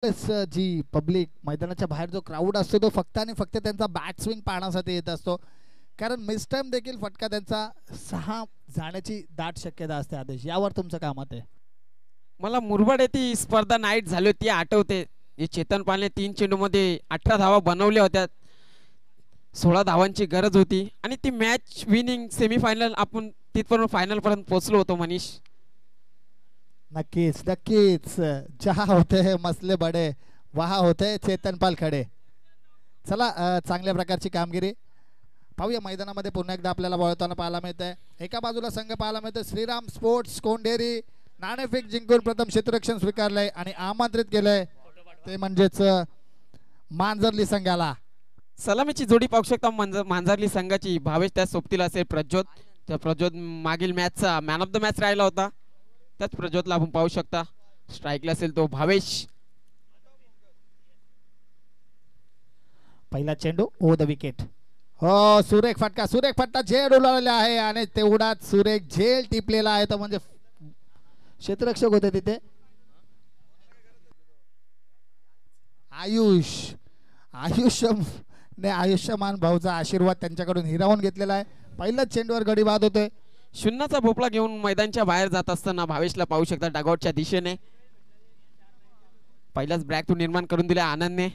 जी public मैदानाच्या बाहेर जो क्राऊड असतो तो फक्त आणि फक्त त्यांचा बॅट स्विंग पाहण्यासाठी येत असतो, कारण मिस टाइम देखील फटका त्यांचा 6 जाण्याची दाट शक्यता असते. आदेश, यावर तुमचं काय मत आहे? मला मुरबाड येथे स्पर्धा नाईट झाली होती आठवते. जे चेतन पालने 3 चेंडूमध्ये 18 धावा बनवल्या होत्या. 16 धावांची गरज होती आणि ती मॅच विनिंग सेमीफायनल आपण तिथपर्यंत फायनल पर्यंत पोहोचलो होतो मनीष. नक्कीच नक्कीच. जहा होते है मसले बडे, वहा होते चेतनपाल खडे. चला, चांगल्या प्रकारची कामगिरी पाहूया मैदानामध्ये. पुन्हा एकदा आपल्याला वळताना पाहायला मिळतंय. एका बाजूला संघ पाहायला मिळतोय श्रीराम स्पोर्ट्स कोंढेरी. नाणेफेक जिंकून प्रथम क्षेत्ररक्षण स्वीकारलंय आणि आमंत्रित केलंय ते म्हणजेच मांजरली संघाला. सलामीची जोडी पाहू शकता मांजरली संघाची. भावेश त्या सोबतीला असेल प्रज्योत. त्या प्रज्योत मागील मॅचचा मॅन ऑफ द मॅच राहिला होता. त्याच प्रज्योतला आपण पाहू शकता. स्ट्राईकला असेल तो भावेश. पहिला चेंडू ओ द विकेट. हो, सुरेख फटका, सुरेख फटका झेल उलाळलेला आहे आणि तेवढाच सुरेख झेल टिपलेला आहे. तो म्हणजे क्षेत्ररक्षक होते तिथे आयुष्यमान भाऊचा आशीर्वाद त्यांच्याकडून हिरावून घेतलेला आहे. पहिल्याच चेंडूवर गडी बाद होतोय. शून्याचा भोपळा घेऊन मैदानच्या बाहेर जात असताना भावेशला पाहू शकता डगआउटच्या दिशेने. पहिलाच ब्रॅक तो निर्माण करून दिला आनंदने.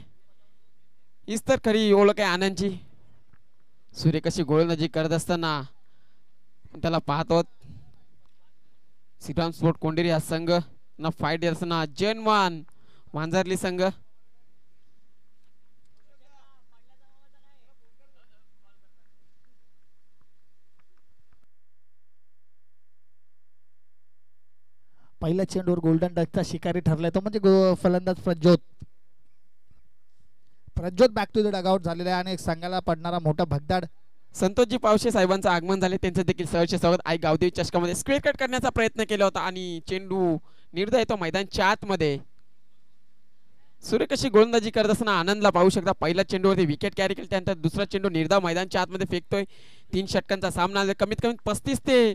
हीच तर खरी ओळख आहे आनंदची. सूर्य कशी गोलंदाजी करत असताना त्याला पाहतो. श्रीराम स्पोर्ट कोंढेरी हा संघ ना फाईट देत असताना जैनमान मांजरली संघ. पहिल्या चेंडूवर गोल्डन डकचा शिकारी ठरलाय तो म्हणजे फलंदाज Prajyot. Back to the dugout झालेला आहे आणि संघाला पडणारा मोठा भगदाड. संतोषजी पावशे साहेबांचं आगमन झाले. त्यांचं देखील सहर्ष स्वागत. आई गावदेवी चषकामध्ये स्क्वेअर कट करण्याचा प्रयत्न केला होता आणि चेंडू निर्धार येतो मैदानच्या आतमध्ये. सूर्य कशी गोलंदाजी करत असताना आनंदला पाहू शकता. पहिल्या चेंडूवरती विकेट कॅरी केली. त्यानंतर दुसरा चेंडू निर्धाव मैदानच्या आतमध्ये फेकतोय. 3 षटकांचा सामना. कमीत कमी 35 ते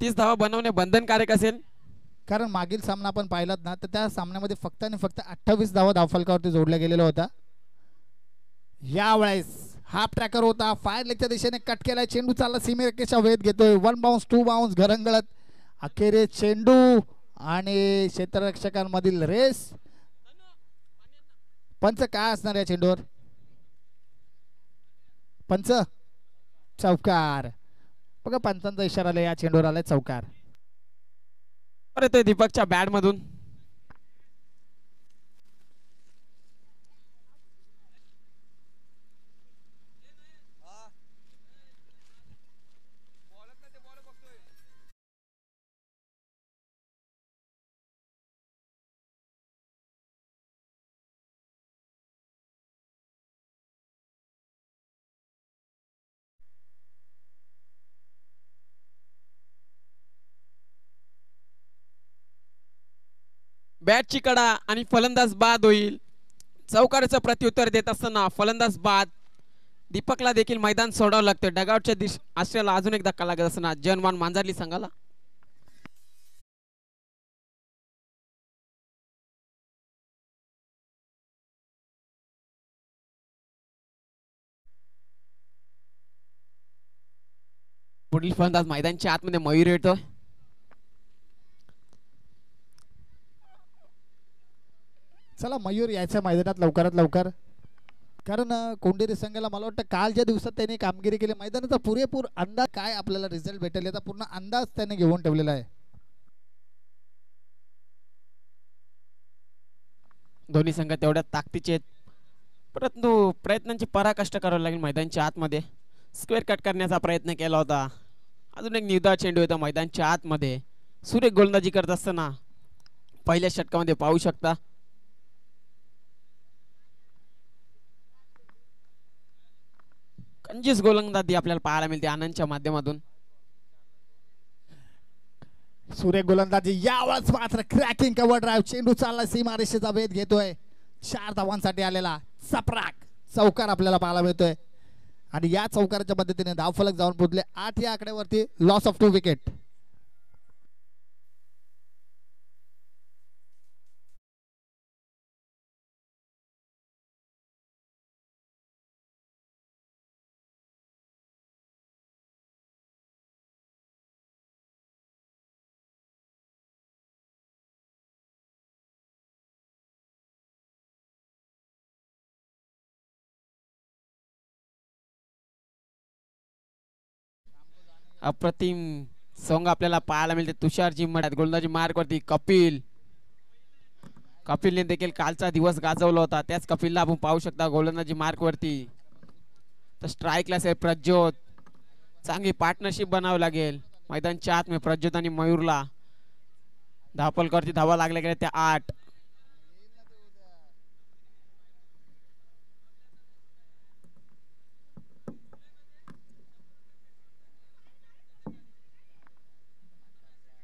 30 धावा बनवणे बंधनकारक असेल, कारण मागील सामना आपण पाहिलात ना तर त्या सामन्यामध्ये फक्त आणि फक्त 28 धावा धावफलकावरती जोडल्या गेलेला होता. यावेळेस हाफ ट्रॅकर होता. फायर लेगच्या दिशेने कट केलाय. चेंडू चालला सीमेरेषेच्या वेध घेतोय. 1 बाउन्स 2 बाउन्स घरंगळत अखेरे चेंडू आणि क्षेत्ररक्षकांमधील रेस. पंच काय असणार या चेंडूवर? पंच चौकार. बघा, पंचांचा इशारा आला. या चेंडूवर आलाय चौकार. येतोय दीपकच्या बॅट मधून. बॅटची कडा आणि फलंदाज बाद होईल. चौकाराचं प्रत्युत्तर देत असताना फलंदाज बाद. दीपकला देखील मैदान सोडावं लागतं. डगआउटच्या आश्रयाला अजून एक धक्का लागत असताना जनमान मांजरली संघाला. पुढील फलंदाज मैदानच्या आतमध्ये मयूर येतो. चला, मयूर यायच्या मैदानात लवकरात लवकर, कारण कोंढेरी संघाला मला वाटतं कालच्या दिवसात त्यांनी कामगिरी केली. मैदानाचा पुरेपूर अंदाज काय आपल्याला रिझल्ट भेटेल याचा पूर्ण अंदाज त्याने घेऊन ठेवलेला आहे. दोन्ही संघ तेवढ्या ताकदीचे आहेत, परंतु प्रयत्नांची पराकाष्ठा करावी लागेल. मैदानच्या आतमध्ये स्क्वेअर कट करण्याचा प्रयत्न केला होता. अजून एक निर्धार चेंडू होता मैदानच्या आतमध्ये. सूर्य गोलंदाजी करत असताना पहिल्या षटकामध्ये पाहू शकता कंजूस गोलंदाजी आपल्याला पाहायला मिळते आनंदच्या माध्यमातून. सूर्य गोलंदाजी यावेळेस मात्र क्रॅकिंग कव्हर ड्राईव्ह. चेंडू चालला सीमारेषेचा वेध घेतोय. 4 धावांसाठी आलेला सप्राक चौकार आपल्याला पाहायला मिळतोय आणि या चौकाराच्या पद्धतीने धावफलक जाऊन पोहोचले 8 या आकड्यावरती. Loss of 2 wicket. अप्रतिम सॉन्ग आपल्याला पाहायला मिळते. तुषारजी म्हणतात गोलंदाजी मार्क वरती कपिल. कपिलने देखील कालचा दिवस गाजवला होता. त्याच कपिलला आपण पाहू शकता गोलंदाजी मार्क वरती. तर स्ट्राईकला असेल प्रज्योत. चांगली पार्टनरशिप बनावं लागेल मैदानच्या आत. प्रज्योत आणि मयूरला धावपलकावरती धावा लागल्या गेल्या त्या 8.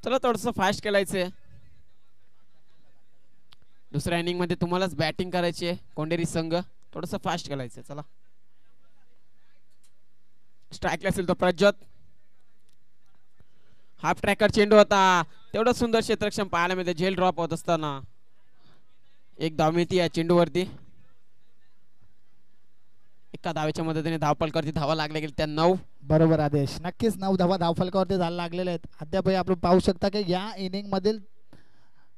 चला थोडस फास्ट खेळायचंय. दुसऱ्या इनिंग मध्ये तुम्हालाच बॅटिंग करायची आहे कोंडेरी संघ. थोडस फास्ट खेळायचंय. चला स्ट्राईकला असेल तो प्रज्योत. हाफ ट्रॅकर चेंडू होता. तेवढं सुंदर क्षेत्ररक्षण पाहायला मिळते. झेल ड्रॉप होत असताना एक धाव मिळते या चेंडूवरती. एका धावेच्या मदतीने धावपलकावरती धावा लागल्या गेल्या त्या 9. बरोबर आदेश. नक्कीच 9 धावा धावफलकावरती जायला लागलेले आहेत. अद्याप आपण पाहू शकता की या इनिंग मधील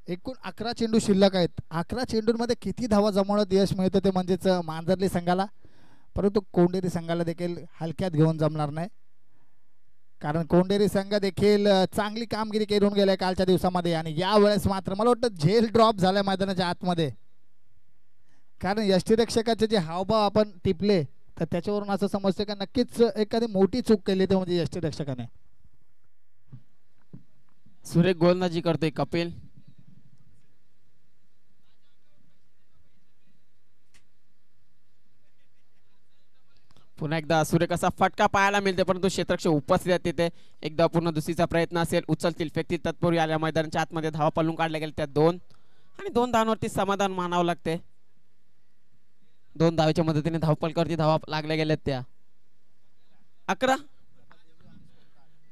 एकूण 11 चेंडू शिल्लक आहेत. 11 चेंडूंमध्ये किती धावा जमवण्यात यश मिळतं ते म्हणजेच मांजरली संघाला. परंतु कोंडेरी संघाला देखील हलक्यात घेऊन जमणार नाही. कारण कोंडेरी संघ देखील चांगली कामगिरी करून गेले कालच्या दिवसामध्ये. आणि यावेळेस मात्र मला वाटतं झेल ड्रॉप झालाय मैदानाच्या आतमध्ये. कारण यष्टीरक्षकाचे जे हावभाव आपण टिपले तर त्याच्यावरून असं समजतं की नक्कीच एखादी मोठी चूक केली ते म्हणजे यष्टीरक्षकाने. सुरेख गोलंदाजी करतोय कपिल. पुन्हा एकदा सुरेख असा फटका पाहायला मिळते. परंतु क्षेत्ररक्षक उपस्थित आहेत तिथे. एकदा पूर्ण दुसरीचा प्रयत्न असेल. उचलतील फेकतील तत्पूर्वी आल्या मैदानाच्या आतमध्ये धावा पळून काढल्या गेल्या त्या 2. आणि 2 धावांवरती समाधान मानावं लागते. 2 धावेच्या मदतीने धावपलकावरती धावा लागल्या गेल्यात त्या 11.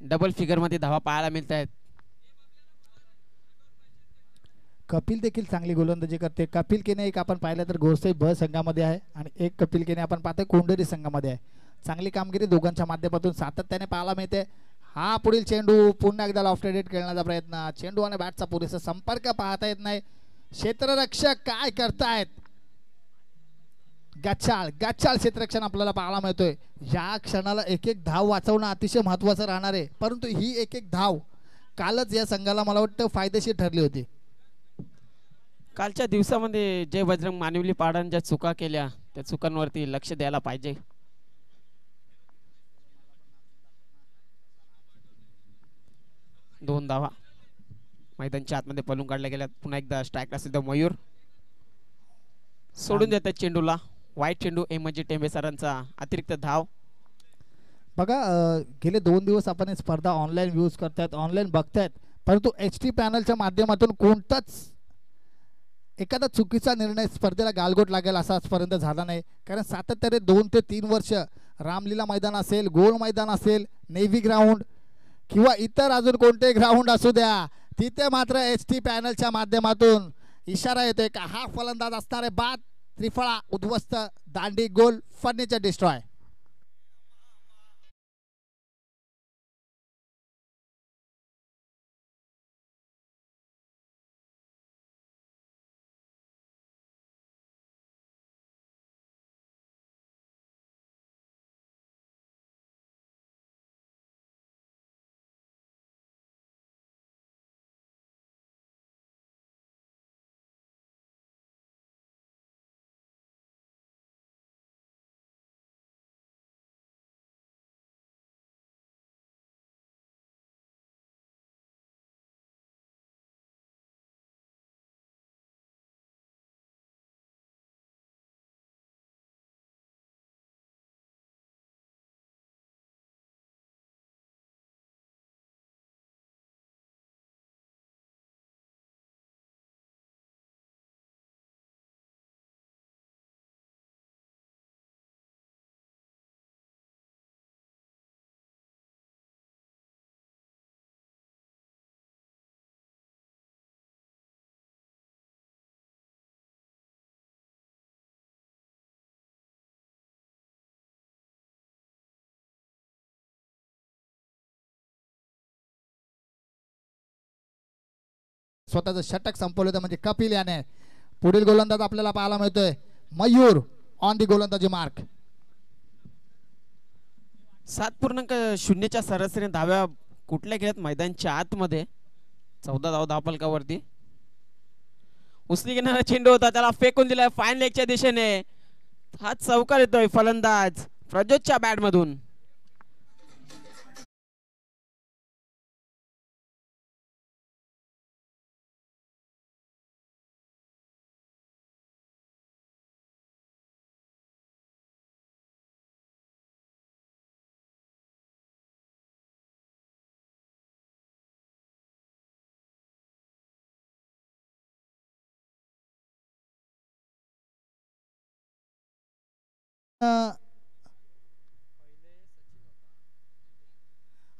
डबल फिगर मध्ये धावा पाहायला मिळत आहेत. कपिल देखील चांगली गोलंदाजी करते. कपिल केने एक आपण पाहिलं तर गोसाई ब संघामध्ये आहे आणि एक कपिल केने आपण पाहतोय कोंडेरी संघामध्ये आहे. चांगली कामगिरी दोघांच्या माध्यमातून सातत्याने पाहायला मिळते. हा पुढील चेंडू पुन्हा एकदा लॉफ्टेड हिट खेळण्याचा प्रयत्न. चेंडू आणि बॅटचा पुरेसा संपर्क पाहता येत नाही. क्षेत्ररक्षक काय करतायत. गच्चाळ क्षेत्ररक्षण आपल्याला पाहायला मिळतोय. या क्षणाला एक एक धाव वाचवणं अतिशय महत्वाचं राहणार आहे. परंतु ही एक एक धाव कालच या संघाला मला वाटतं फायदेशीर ठरली होती. कालच्या दिवसामध्ये जय बजरंग मानिवली पाडान ज्या चुका केल्या त्या चुकांवरती लक्ष द्यायला पाहिजे. दोन धावा मैदानच्या आतमध्ये पळून काढल्या गेल्या. पुन्हा एकदा स्ट्राईक असेल तर मयूर सोडून देतात चेंडूला. वाईट चेंडू एमजी टेंबे सरांचा अतिरिक्त धाव. बघा गेले 2 दिवस आपण ही स्पर्धा ऑनलाईन यूज करतायत ऑनलाईन बघतायत. परंतु HD पॅनलच्या माध्यमातून कोणताच एखादा चुकीचा निर्णय स्पर्धेला गालगोट लागेल असा आजपर्यंत झाला नाही. कारण सातत्याने 2 ते 3 वर्ष रामलीला मैदान असेल गोल मैदान असेल नेव्ही ग्राउंड किंवा इतर अजून कोणते ग्राउंड असू द्या तिथे मात्र HD पॅनलच्या माध्यमातून इशारा येतोय का हा फलंदाज असणारे बाद त्रिफळा उद्ध्वस्त दांडी गोल फर्निचर डिस्ट्रॉय. स्वतःचं षटक संपवलं होतं म्हणजे कपिल याने. पुढील गोलंदाज आपल्याला पाहायला मिळतोय मयूर ऑन दी गोलंदाजी मार्क. 7.0च्या सरासरीने धाव्या कुठल्या गेल्यात मैदानच्या आतमध्ये. 14 धावा धावफलकावरती. उचली घेणारा चेंडू होता, त्याला फेकून दिलाय फाईन लेगच्या दिशेने. हा चौकार येतोय फलंदाज प्रज्योतच्या बॅट मधून.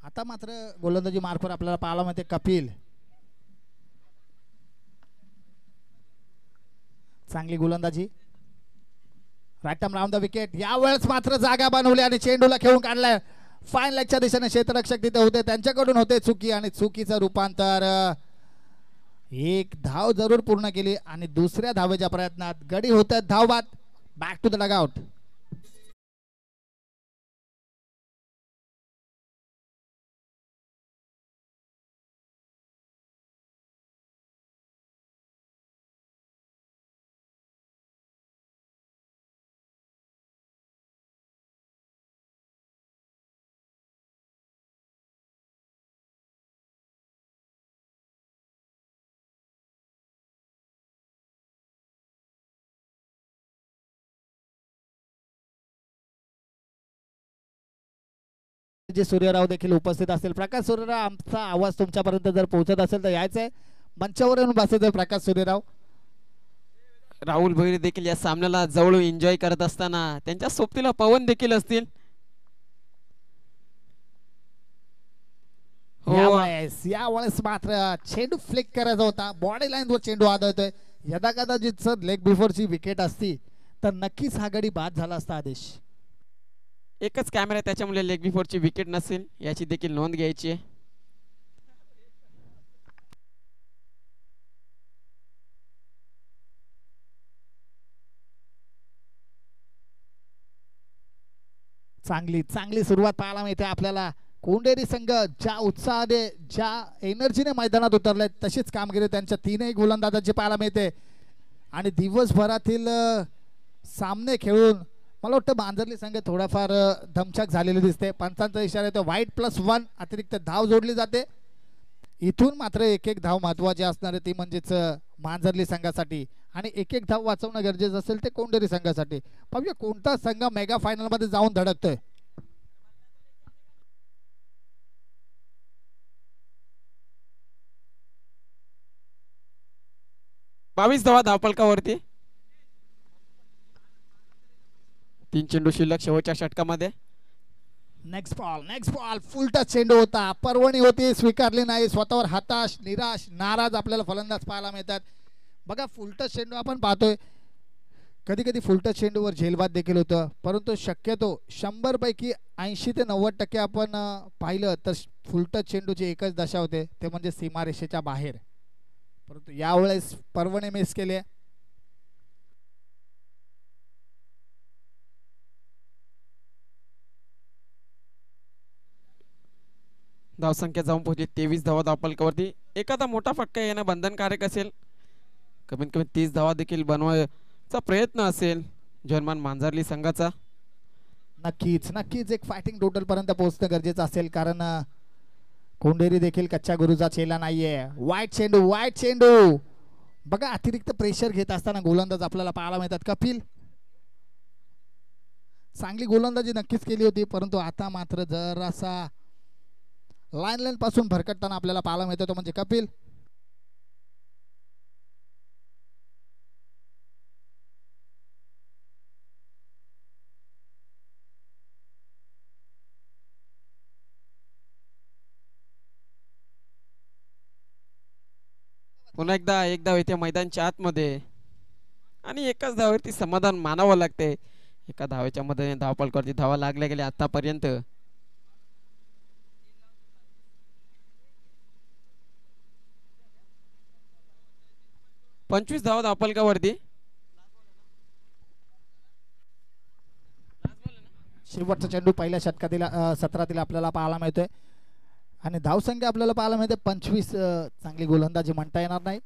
आता मात्र गोलंदाजी मार्फत आपल्याला पाहायला मिळते कपिल. चांगली गोलंदाजी. Right time round the wicket. यावेळेस मात्र जागा बनवली आणि चेंडूला खेळून काढलाय. फाईन लेगच्या दिशेने क्षेत्ररक्षक तिथे होते, त्यांच्याकडून होते चुकी आणि चुकीचं रूपांतर. एक धाव जरूर पूर्ण केली आणि दुसऱ्या धावेच्या प्रयत्नात गडी होत धावबाद. Back to the dugout. जे सूर्यराव देखील उपस्थित असतील. प्रकाश सूर्यराव, आमचा आवाज तुमच्यापर्यंत जर पोहोचत असेल तर यायचंय मंचावर येऊन बसायचं. प्रकाश सूर्यराव. राहुल भैरी देखील या सामन्याला जवळून एन्जॉय करत असताना त्यांच्या सोबतीला पवन देखील असतील. यावेळेस मात्र चेंडू फ्लिक करायचा होता. बॉडी लाईन वर चेंडू आदळतोय. यदा कदाचित सर लेग बिफोरची विकेट असती तर नक्कीच हा गडी बाद झाला असता. आदेश. एकच कॅमेरा त्याच्यामुळे लेग बिफोरची विकेट नसेल याची देखील नोंद घ्यायची आहे. चांगली चांगली सुरुवात पाहायला मिळते आपल्याला. कोंडेरी संघ ज्या उत्साहाने ज्या एनर्जीने मैदानात उतरले तशीच कामगिरी त्यांच्या तीनही गोलंदाजांची पाहायला मिळते. आणि दिवसभरातील सामने खेळून मला वाटतं मांजरली संघ थोडाफार धमछाक झालेली दिसते. पंचांचा इशारा येतो वाईट +1 अतिरिक्त धाव जोडली जाते. इथून मात्र एक एक धाव महत्वाची असणार आहे, ती म्हणजेच मांजरली संघासाठी. आणि एक एक धाव वाचवणं गरजेचं असेल ते कोंडेरी संघासाठी. पाहूया कोणता संघ मेगा फायनल मध्ये जाऊन धडकतोय. बावीस धावा धावफलकावरती. 3 चेंडू शिल्लक शेवटच्या षटकामध्ये. नेक्स्ट बॉल फुल टच चेंडू होता. पर्वणी होती, स्वीकारली नाही. स्वतःवर हताश, निराश, नाराज आपल्याला फलंदाज पाहायला मिळतात. बघा फुल टच चेंडू आपण पाहतोय. कधी कधी फुल टच चेंडूवर झेलबाद देखील होतं, परंतु शक्यतो 100 पैकी 80 ते 90% आपण पाहिलं तर फुल टच चेंडूची एकच दशा होते, ते म्हणजे सीमारेषेच्या बाहेर. परंतु यावेळेस पर्वणे मिस केले. धावसंख्या जाऊन पोहोचली 23 धावा धावफलकावरती. एखादा मोठा फटका येणं बंधनकारक असेल. कमीत कमी 30 धावा देखील बनवायचा प्रयत्न असेल जर्मन मांजरली संघाचा. नक्कीच नक्कीच एक फायटिंग टोटल पर्यंत पोहोचणं गरजेचं असेल, कारण कोंडेरी देखील कच्च्या गुरुचा चेला नाहीये. वाईट चेंडू. बघा अतिरिक्त प्रेशर घेत असताना गोलंदाज आपल्याला पाहायला मिळतात. कपिल चांगली गोलंदाजी नक्कीच केली होती, परंतु आता मात्र जरासा लाईन पासून भरकटताना आपल्याला पाहायला मिळतो, तो म्हणजे कपिल. पुन्हा एकदा एक धाव येते मैदानच्या आतमध्ये आणि एकाच धावावरती समाधान मानावं लागते. एका धावेच्या मदतीने धावफलकावरती धावा लागल्या गेल्या आतापर्यंत. पंचवीस धावा धावफलकावरती. शेवटचा चेंडू पहिल्या षटकातील सत्रातील आपल्याला पाहायला मिळतोय आणि धावसंख्या आपल्याला पाहायला मिळते 25. चांगली गोलंदाजी म्हणता येणार नाही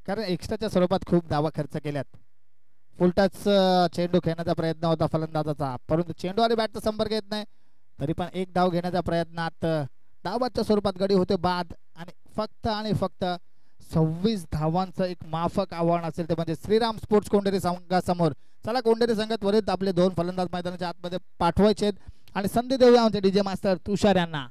कारण एक्स्ट्राच्या स्वरूपात खूप धावा खर्च केल्यात. फुलटच चेंडू खेळण्याचा प्रयत्न होता फलंदाजाचा, परंतु चेंडू आणि बॅटचा संपर्क येत नाही. तरी पण एक धाव घेण्याच्या प्रयत्नात धावाच्या स्वरूपात गडी होते बाद आणि फक्त 26 धावांचं एक माफक आव्हान असेल ते म्हणजे श्रीराम स्पोर्ट्स कोंढेरी संघासमोर. चला कोंढेरी संघात त्वरित आपले 2 फलंदाज मैदानाच्या आतमध्ये पाठवायचे आणि संधी देऊया आमचे डीजे मास्टर तुषार यांना.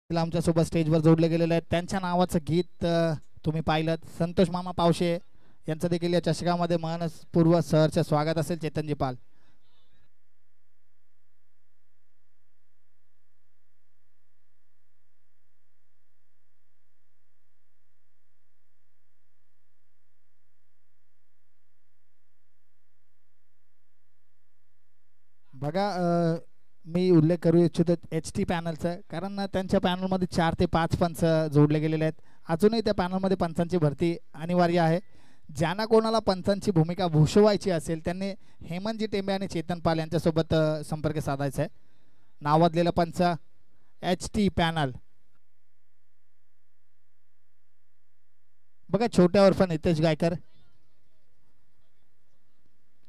आमच्या सोबत स्टेजवर जोडले गेलेले आहेत त्यांच्या नावाचं गीत तुम्ही पाहिलं. संतोष मामा पावशे यांचं देखील या चषकामध्ये मनपूर्वक सहर्ष स्वागत असेल. चेतनजी पाल. बघा मी उल्लेख करू इच्छितो HT पॅनलचं कारण त्यांच्या पॅनलमध्ये 4 ते 5 पंच जोडले गेलेले आहेत. अजूनही त्या पॅनलमध्ये पंचांची भरती अनिवार्य आहे. ज्यांना कोणाला पंचांची भूमिका भूषवायची असेल त्यांनी हेमंतजी टेंबे आणि चेतन पाल यांच्यासोबत संपर्क साधायचा आहे. नावाजलेलं पंच HT पॅनल. बघा छोट्या उर्फ नितेश गायकर.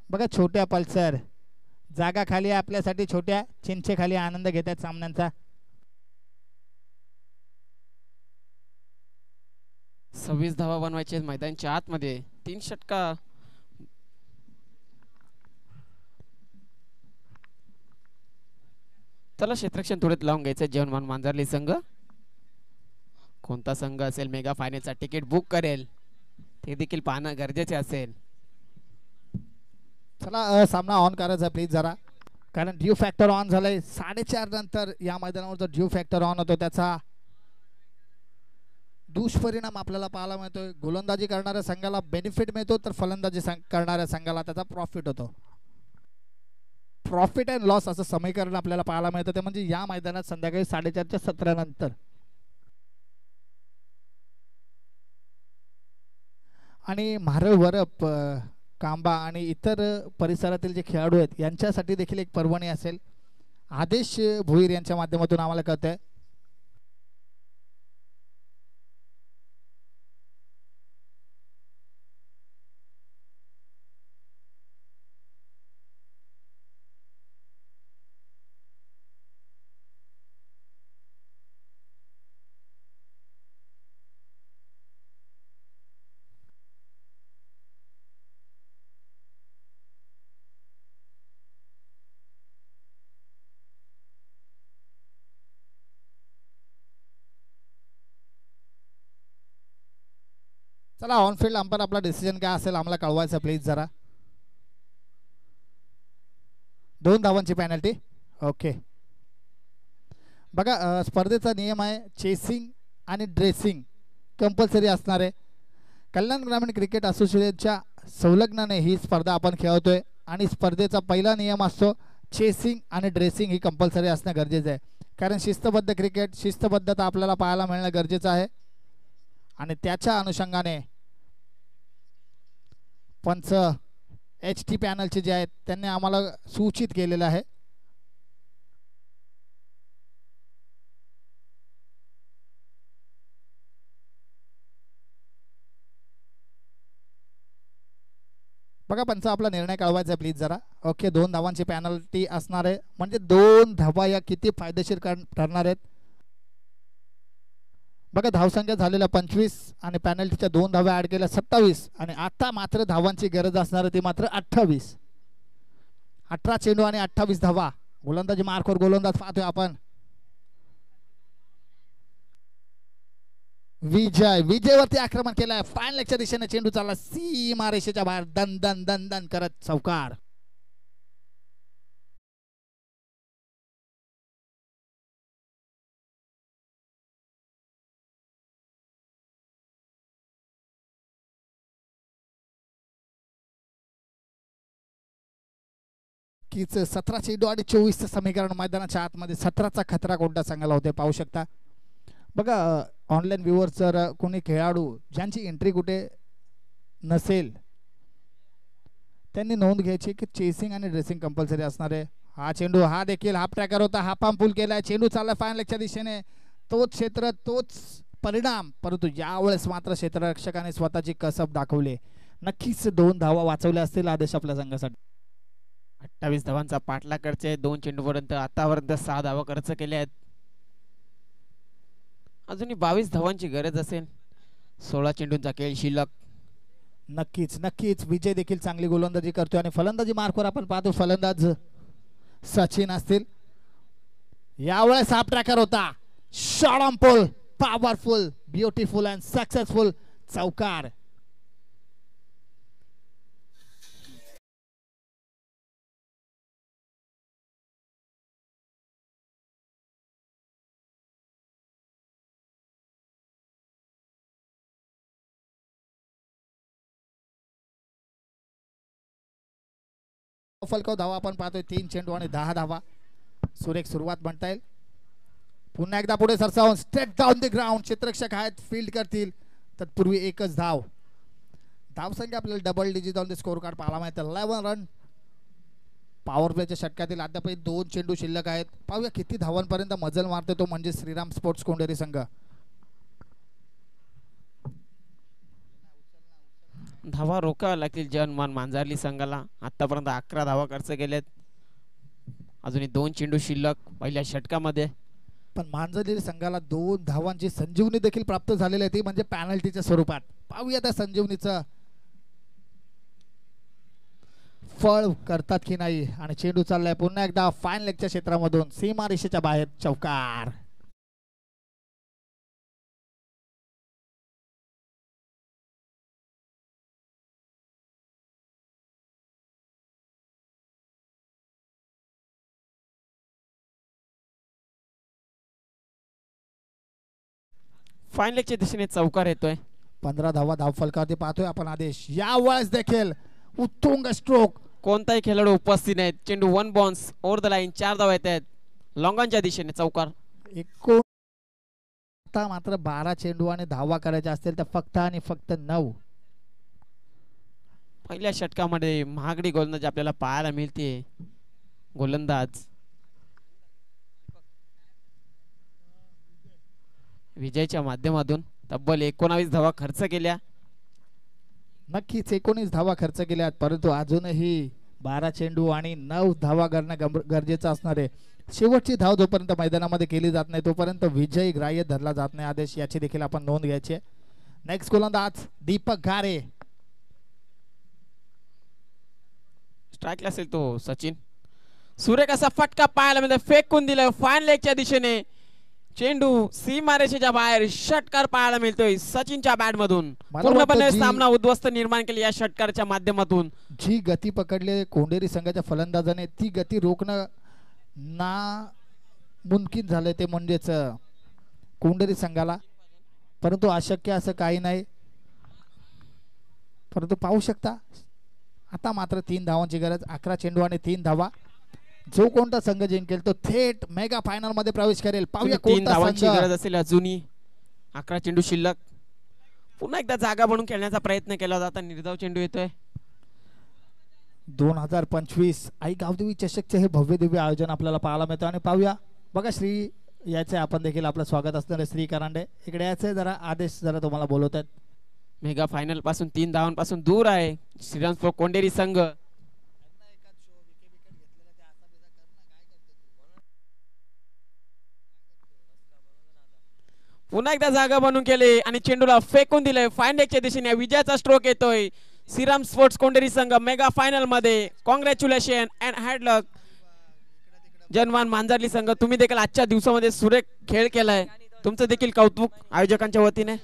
बघा छोट्या पल्सर जागा खाली आहे आपल्यासाठी. छोट्या चिंचे खाली आनंद घेत आहेत सामन्यांचा. 26 धावा बनवायचे मैदानच्या आतमध्ये. 3 षटका. चला क्षेत्ररक्षण थोडे लावून घ्यायचं. जेवणमान मांजरली संघ. कोणता संघ असेल मेगा फायनलचा तिकीट बुक करेल ते देखील पाहणं गरजेचे असेल. चला सामना ऑन करायचा प्लीज जरा कारण ड्यू फॅक्टर ऑन झालंय. 4:30 नंतर या मैदानावर जो ड्यू फॅक्टर ऑन होतो त्याचा दुष्परिणाम आपल्याला पाहायला मिळतोय. गोलंदाजी करणाऱ्या संघाला बेनिफिट मिळतो तर फलंदाजी करणाऱ्या संघाला त्याचा प्रॉफिट होतो. प्रॉफिट अँड लॉस असं समीकरण आपल्याला पाहायला मिळतं ते म्हणजे या मैदानात संध्याकाळी 4:30च्या सत्रानंतर. आणि म्हारळ वरप कांबा आणि इतर परिसरातील जे खेळाडू आहेत यांच्यासाठी देखील एक पर्वणी असेल. आदेश भुईर यांच्या माध्यमातून आम्हाला कळतंय. चला ऑन फील्ड अंपायर आपला डिसिजन काय असेल आम्हाला कळवायचं प्लीज जरा. 2 धावांची पेनल्टी. ओके. बघा स्पर्धेचा नियम आहे चेसिंग आणि ड्रेसिंग कंपल्सरी असणार आहे. कल्याण ग्रामीण क्रिकेट असोसिएशनच्या संलग्नाने ही स्पर्धा आपण खेळवतोय आणि स्पर्धेचा पहिला नियम असतो चेसिंग आणि ड्रेसिंग ही कंपल्सरी असणं गरजेचं आहे कारण शिस्तबद्ध क्रिकेट शिस्तबद्धता आपल्याला पाहायला मिळणं गरजेचं आहे. आणि त्याच्या अनुषंगाने पंच HT पॅनलचे जे आहेत त्यांनी आम्हाला सूचित केलेलं आहे. बघा पंच आपला निर्णय कळवायचा आहे प्लीज जरा. ओके 2 धावांची पॅनल्टी असणार आहे म्हणजे 2 धावा या किती फायदेशीर ठरणार आहेत. बघा धावसंख्या झालेल्या 25 आणि पॅनल्टीच्या 2 धावा ऍड केल्या 27 आणि आता मात्र धावांची गरज असणार आहे ती मात्र 28. 18 चेंडू आणि 28 धावा. गोलंदाजी मार्कवर गोलंदाज पाहतोय आपण. विजयवरती आक्रमण केलंय. फाईन लेगच्या दिशेने चेंडू चालला सीमा रेषेच्या बाहेर. दन दन दन दन करत चौकार. कीच 17 चेंडू आणि 24 समीकरण मैदानाच्या आतमध्ये 17चा खतरा कोणता सांगायला होते पाहू शकता. बघा ऑनलाईन व्ह्यूअर जर कोणी खेळाडू ज्यांची एंट्री कुठे नसेल त्यांनी नोंद घ्यायची की चेसिंग आणि ड्रेसिंग कंपल्सरी असणार आहे. हा चेंडू हा देखील हाफ ट्रॅकर होता. हा पंप पूल केलाय. चेंडू चालला फाईन लेगच्या दिशेने. तोच क्षेत्र तोच परिणाम परंतु यावेळेस मात्र क्षेत्ररक्षकाने स्वतःची कसब दाखवली. नक्कीच 2 धावा वाचवल्या असतील आदेश आपल्या संघासाठी. 28 धावांचा पाठलाग करते 2 चेंडूपर्यंत आतापर्यंत 6 धावा खर्च केल्या आहेत. अजूनही 22 धावांची गरज असेल. 16 चेंडूंचा खेळ शिल्लक. नक्कीच नक्कीच विजय देखील चांगली गोलंदाजी करतोय आणि फलंदाजी मार्कवर आपण पाहतो फलंदाज सचिन असतील. यावेळेस हाफ ट्रॅकर होता. Shot on pole powerful beautiful and successful चौकार. फलकाव धावा आपण पाहतोय 3 चेंडू आणि 10 धावा. सुरेख सुरुवात म्हणता येईल. पुन्हा एकदा पुढे सरसावून स्ट्रेट डाऊन द ग्राउंड. क्षेत्ररक्षक आहेत फील्ड करतील तत्पूर्वी एकच धाव. धावसंख्या आपल्याला double digit on the score card पाहायला मिळते 11 रन. पॉवर प्लेच्या षटकातील अद्यापही 2 चेंडू शिल्लक आहेत. पाहूया किती धावांपर्यंत मजल मारते तो म्हणजे श्रीराम स्पोर्ट्स कोंढेरी संघ. धावा रोखाव्या लागतील जनमान मांजारली संघाला. आतापर्यंत 11 धावा खर्च केल्यात. अजूनही 2 चेंडू शिल्लक पहिल्या षटकामध्ये. पण मांजरली संघाला 2 धावांची संजीवनी देखील प्राप्त झालेली आहे ती म्हणजे पॅनल्टीच्या स्वरूपात. पाहूया त्या संजीवनीचं फळ करतात की नाही. आणि चेंडू चाललाय पुन्हा एकदा फाईन लेगच्या क्षेत्रामधून सीमा रेषेच्या बाहेर चौकार. फाईन लेगच्या दिशेने चौकार येतोय. 15 धावा धावफलकावरती पाहतोय आपण आदेश. यावेळेस देखील उत्तुंग स्ट्रोक. कोणताही खेळाडू उपस्थित नाहीत. चेंडू 1 बाउन्स ओव्हर द लाईन. 4 धावा येत आहेत. लॉंगॉनच्या दिशेने चौकार. आता मात्र 12 चेंडू आणि धावा करायच्या असतील तर फक्त आणि फक्त 9. पहिल्या षटकामध्ये महागडी गोलंदाजी आपल्याला पाहायला मिळते. गोलंदाज विजयच्या माध्यमातून तब्बल 19 धावा खर्च केल्या. नक्कीच 19 धावा खर्च केल्यात परंतु अजूनही 12 चेंडू आणि 9 धावा करणं गरजेचं असणार आहे. शेवटची धाव जोपर्यंत मैदानामध्ये केली जात नाही तोपर्यंत विजय ग्राह्य धरला जात नाही आदेश. याची देखील आपण नोंद घ्यायची. नेक्स्ट गोलंदाज दीपक घारे. स्ट्राईकला असेल तो सचिन. सुरेख असा फटका पाहायला मिळतो. फेकून दिलं फाईन लेगच्या दिशेने. चेंडू सीमा रेषेच्या बाहेर. षटकार पाहायला मिळतोय सचिनच्या बॅट मधून. पूर्णपणे सामना उद्ध्वस्त निर्माण केली या षटकारच्या माध्यमातून. जी गती पकडली कोंढेरी संघाच्या फलंदाजाने ती गती रोखणं ना मुमकिन झालंय ते म्हणजेच कोंढेरी संघाला. परंतु अशक्य असं काही नाही. परंतु पाहू शकता आता मात्र 3 धावांची गरज. 11 चेंडू आणि 3 धावा. जो कोणता संघ जिंकेल तो थेट मेगा फायनल मध्ये प्रवेश करेल. पाहूया 3 धावांची गरज असेल. अजूनही 11 चेंडू शिल्लक. पुन्हा एकदा जागा बनवून खेळण्याचा प्रयत्न केला जाता. निर्धाव चेंडू येतोय. 2025 आई गावदेवी चषकचे हे भव्य दिव्य आयोजन आपल्याला पाहायला मिळतं. आणि पाहूया बघा श्री याचे आपण देखील आपलं स्वागत असणारे श्री करांडे इकडे याचे जरा आदेश जरा तुम्हाला बोलवत आहेत. मेगा फायनल पासून 3 धावांपासून दूर आहे श्रीराम स्पोर्ट्स कोंडेरी संघ. पुन्हा एकदा जागा बनवून केले आणि चेंडूला फेकून दिले. फायनलच्या दिशेने विजयाचा स्ट्रोक येतोय श्रीराम स्पोर्ट्स कोंडेरी संघ मेगा फायनल मध्ये. कॉंग्रॅच्युलेशन अँड हॅड लक जनवान मांजरली संघ. तुम्ही देखील आजच्या दिवसामध्ये सुरेख खेळ केलाय. तुमचं देखील कौतुक आयोजकांच्या वतीने.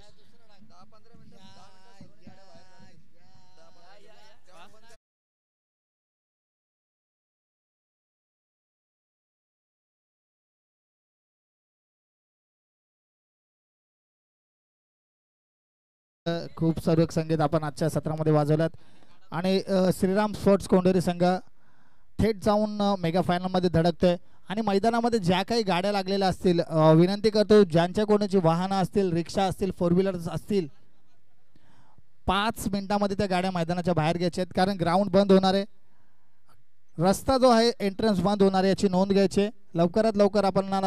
खूप सर्व संगीत आपण आजच्या सत्रामध्ये वाजवल्यात आणि श्रीराम स्पोर्ट्स कोंढेरी संघ थेट जाऊन मेगा फायनलमध्ये धडकतोय. आणि मैदानामध्ये ज्या काही गाड्या लागलेल्या असतील विनंती करतो ज्यांच्या कोणाची वाहनं असतील, रिक्षा असतील, फोर व्हीलर्स असतील, 5 मिनिटांमध्ये त्या गाड्या मैदानाच्या बाहेर घ्यायच्या आहेत. कारण ग्राउंड बंद होणार आहे. रस्ता जो आहे एंट्रन्स बंद होणार आहे याची नोंद घ्यायची. लवकरात लवकर आपण